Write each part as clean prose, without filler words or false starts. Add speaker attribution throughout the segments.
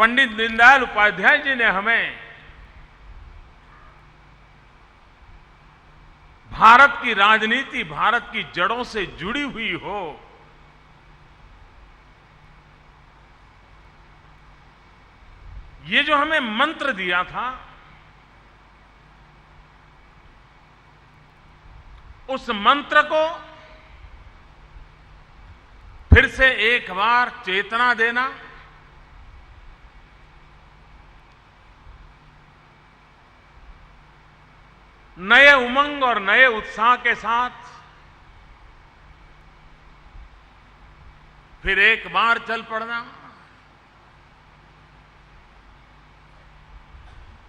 Speaker 1: पंडित दीनदयाल उपाध्याय जी ने हमें भारत की राजनीति भारत की जड़ों से जुड़ी हुई हो, ये जो हमें मंत्र दिया था, उस मंत्र को फिर से एक बार चेतना देना, नए उमंग और नए उत्साह के साथ फिर एक बार चल पड़ना,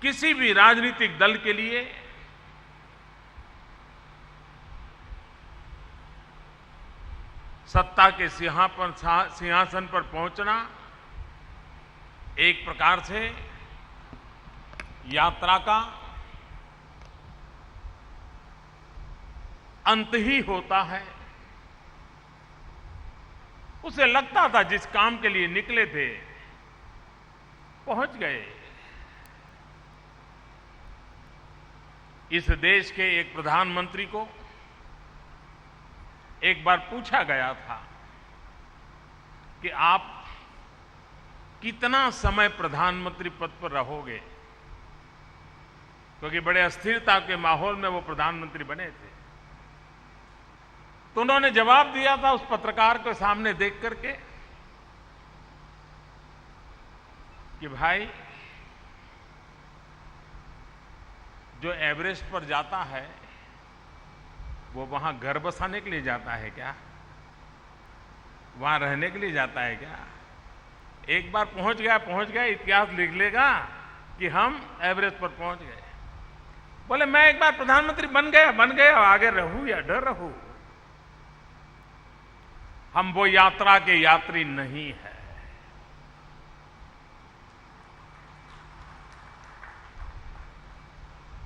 Speaker 1: किसी भी राजनीतिक दल के लिए सत्ता के सिंहासन पर पहुंचना एक प्रकार से यात्रा का अंत ही होता है। उसे लगता था जिस काम के लिए निकले थे पहुंच गए। इस देश के एक प्रधानमंत्री को एक बार पूछा गया था कि आप कितना समय प्रधानमंत्री पद पर रहोगे, क्योंकि बड़े अस्थिरता के माहौल में वो प्रधानमंत्री बने थे। तो उन्होंने जवाब दिया था उस पत्रकार के सामने देख करके कि भाई, जो एवरेस्ट पर जाता है वो वहां घर बसाने के लिए जाता है क्या? वहां रहने के लिए जाता है क्या? एक बार पहुंच गया, इतिहास लिख लेगा कि हम एवरेस्ट पर पहुंच गए। बोले मैं एक बार प्रधानमंत्री बन गया, आगे रहूं या डर रहूं। हम वो यात्रा के यात्री नहीं है।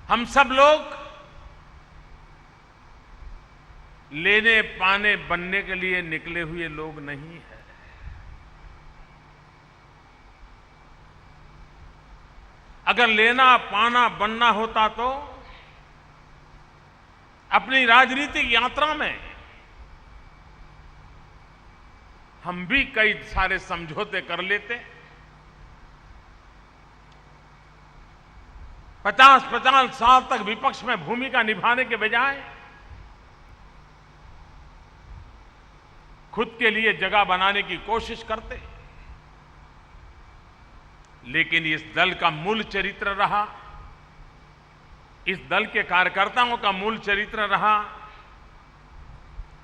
Speaker 1: हम सब लोग लेने पाने बनने के लिए निकले हुए लोग नहीं है। अगर लेना पाना बनना होता तो अपनी राजनीतिक यात्रा में हम भी कई सारे समझौते कर लेते। 50-50 साल तक विपक्ष में भूमिका निभाने के बजाय खुद के लिए जगह बनाने की कोशिश करते। लेकिन इस दल का मूल चरित्र रहा, इस दल के कार्यकर्ताओं का मूल चरित्र रहा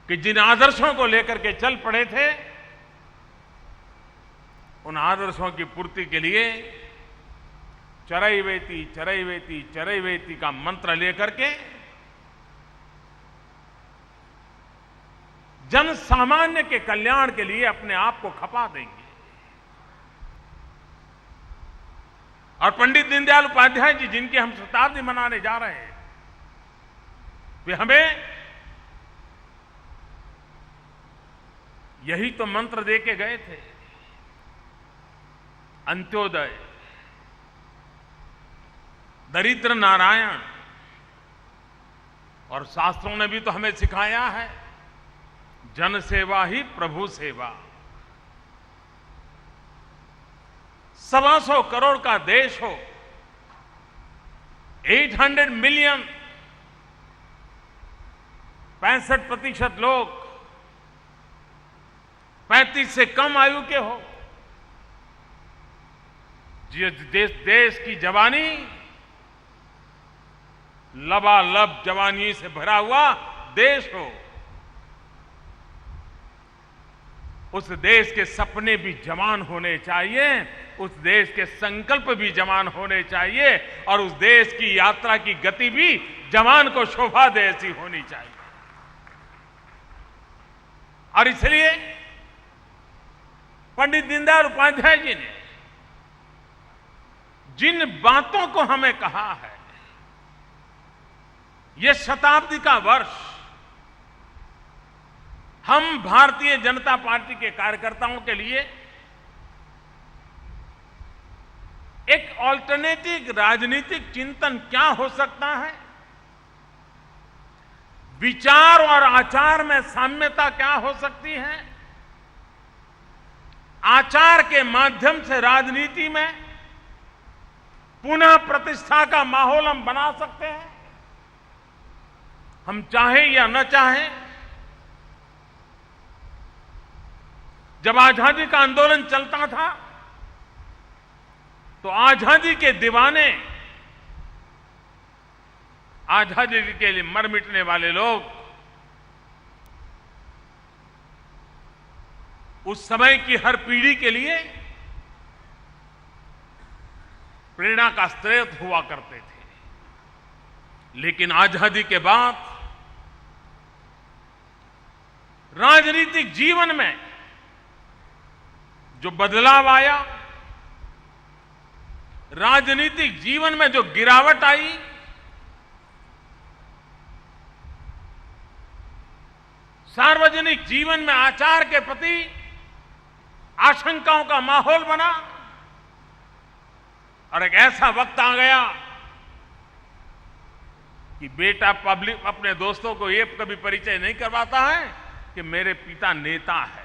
Speaker 1: कि जिन आदर्शों को लेकर के चल पड़े थे, उन आदर्शों की पूर्ति के लिए चरैवेति चरैवेति चरैवेति का मंत्र लेकर के जन सामान्य के कल्याण के लिए अपने आप को खपा देंगे। और पंडित दीनदयाल उपाध्याय जी, जिनकी हम शताब्दी मनाने जा रहे हैं, वे हमें यही तो मंत्र दे के गए थे। अंत्योदय, दरिद्र नारायण। और शास्त्रों ने भी तो हमें सिखाया है, जन सेवा ही प्रभु सेवा। 125 करोड़ का देश हो, 800 मिलियन, 65% लोग 35 से कम आयु के हो, देश की जवानी लबालब जवानी से भरा हुआ देश हो, उस देश के सपने भी जवान होने चाहिए, उस देश के संकल्प भी जवान होने चाहिए, और उस देश की यात्रा की गति भी जवान को शोभा दे ऐसी होनी चाहिए। और इसलिए पंडित दीनदयाल उपाध्याय जी ने जिन बातों को हमें कहा है, ये शताब्दी का वर्ष हम भारतीय जनता पार्टी के कार्यकर्ताओं के लिए एक ऑल्टरनेटिव राजनीतिक चिंतन क्या हो सकता है, विचार और आचार में साम्यता क्या हो सकती है, आचार के माध्यम से राजनीति में पुनः प्रतिष्ठा का माहौल हम बना सकते हैं। हम चाहें या न चाहें, जब आजादी का आंदोलन चलता था तो आजादी के दीवाने, आजादी के लिए मर मिटने वाले लोग उस समय की हर पीढ़ी के लिए प्रेरणा का स्रोत हुआ करते थे। लेकिन आजादी के बाद राजनीतिक जीवन में जो बदलाव आया, राजनीतिक जीवन में जो गिरावट आई, सार्वजनिक जीवन में आचार के प्रति आशंकाओं का माहौल बना और एक ऐसा वक्त आ गया कि बेटा पब्लिक अपने दोस्तों को ये कभी परिचय नहीं करवाता है कि मेरे पिता नेता है।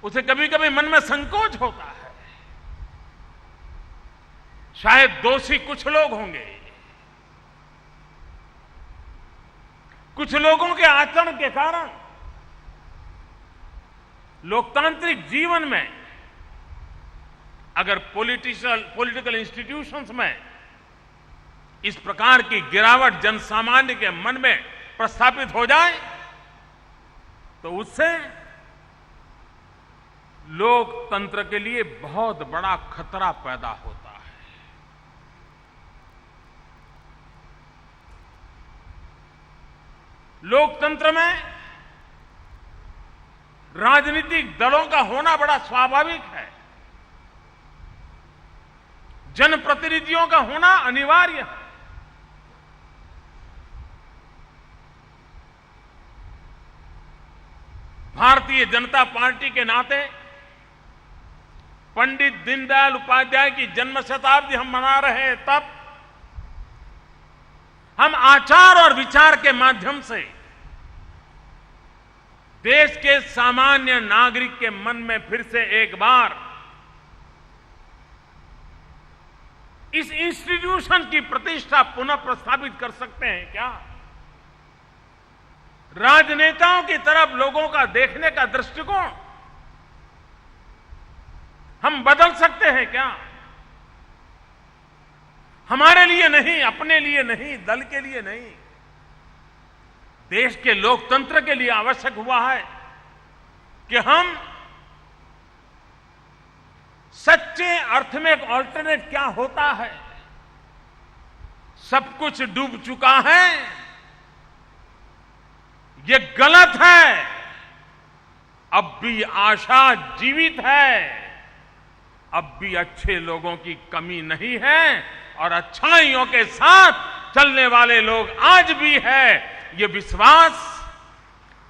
Speaker 1: उसे कभी कभी मन में संकोच होता है। शायद दोषी कुछ लोग होंगे, कुछ लोगों के आचरण के कारण लोकतांत्रिक जीवन में अगर पॉलिटिकल इंस्टीट्यूशंस में इस प्रकार की गिरावट जनसामान्य के मन में प्रस्थापित हो जाए तो उससे लोकतंत्र के लिए बहुत बड़ा खतरा पैदा होता है। लोकतंत्र में राजनीतिक दलों का होना बड़ा स्वाभाविक है, जनप्रतिनिधियों का होना अनिवार्य है। भारतीय जनता पार्टी के नाते पंडित दीनदयाल उपाध्याय की जन्म शताब्दी हम मना रहे हैं, तब हम आचार और विचार के माध्यम से देश के सामान्य नागरिक के मन में फिर से एक बार इस इंस्टीट्यूशन की प्रतिष्ठा पुनः प्रस्थापित कर सकते हैं क्या? राजनेताओं की तरफ लोगों का देखने का दृष्टिकोण हम बदल सकते हैं क्या? हमारे लिए नहीं, अपने लिए नहीं, दल के लिए नहीं, देश के लोकतंत्र के लिए आवश्यक हुआ है कि हम सच्चे अर्थ में एक ऑल्टरनेट क्या होता है। सब कुछ डूब चुका है, ये गलत है, अब भी आशा जीवित है, अब भी अच्छे लोगों की कमी नहीं है और अच्छाइयों के साथ चलने वाले लोग आज भी है। ये विश्वास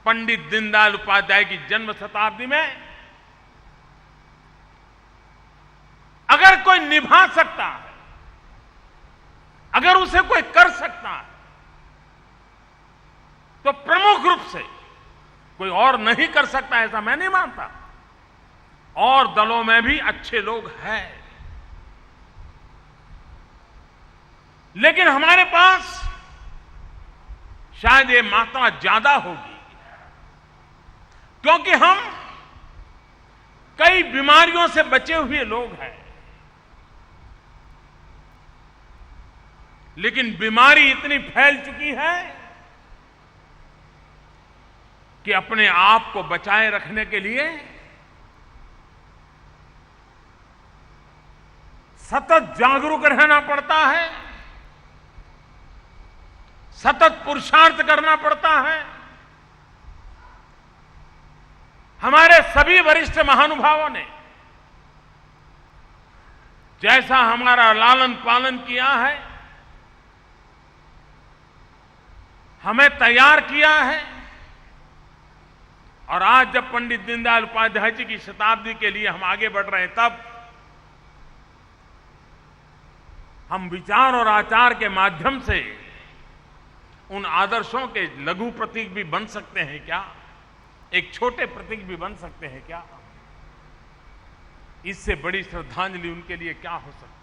Speaker 1: पंडित दीनदयाल उपाध्याय की जन्म शताब्दी में अगर कोई निभा सकता है, अगर उसे कोई कर सकता है, तो प्रमुख रूप से कोई और नहीं कर सकता, ऐसा मैं नहीं मानता। और दलों में भी अच्छे लोग हैं, लेकिन हमारे पास शायद ये मात्रा ज्यादा होगी, क्योंकि हम कई बीमारियों से बचे हुए लोग हैं। लेकिन बीमारी इतनी फैल चुकी है कि अपने आप को बचाए रखने के लिए सतत जागरूक रहना पड़ता है, सतत पुरुषार्थ करना पड़ता है। हमारे सभी वरिष्ठ महानुभावों ने जैसा हमारा लालन पालन किया है, हमें तैयार किया है, और आज जब पंडित दीनदयाल उपाध्याय जी की शताब्दी के लिए हम आगे बढ़ रहे हैं, तब हम विचार और आचार के माध्यम से उन आदर्शों के लघु प्रतीक भी बन सकते हैं क्या? एक छोटे प्रतीक भी बन सकते हैं क्या? इससे बड़ी श्रद्धांजलि उनके लिए क्या हो सकती है?